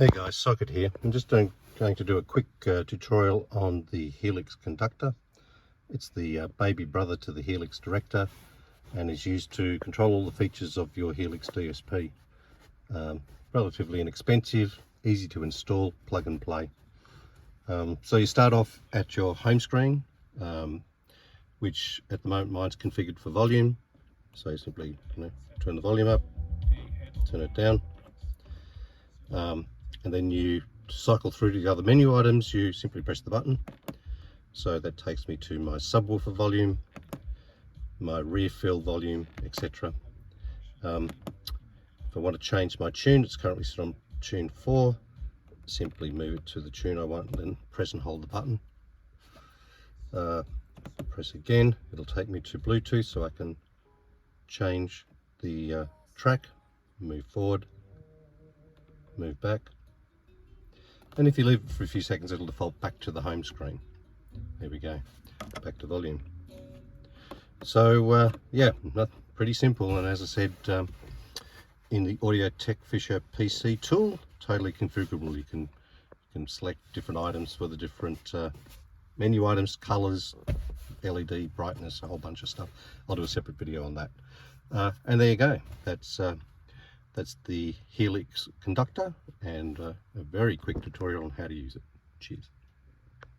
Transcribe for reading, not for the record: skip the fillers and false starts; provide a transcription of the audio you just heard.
Hey guys, Socket here. I'm just going to do a quick tutorial on the Helix Conductor. It's the baby brother to the Helix Director and is used to control all the features of your Helix DSP. Relatively inexpensive, easy to install, plug and play. So you start off at your home screen, which at the moment mine's configured for volume. So you simply turn the volume up, turn it down. And then you cycle through to the other menu items. You simply press the button. So that takes me to my subwoofer volume, my rear fill volume, etc. If I want to change my tune, it's currently set on tune 4. Simply move it to the tune I want and then press and hold the button. Press again, it'll take me to Bluetooth so I can change the track, move forward, move back. And if you leave it for a few seconds, it'll default back to the home screen. There we go, back to volume. So yeah, pretty simple. And as I said, in the Audio Tech Fisher PC tool, totally configurable. You can select different items for the different menu items, colors, LED, brightness, a whole bunch of stuff. I'll do a separate video on that. And there you go. That's the Helix Conductor, and a very quick tutorial on how to use it. Cheers.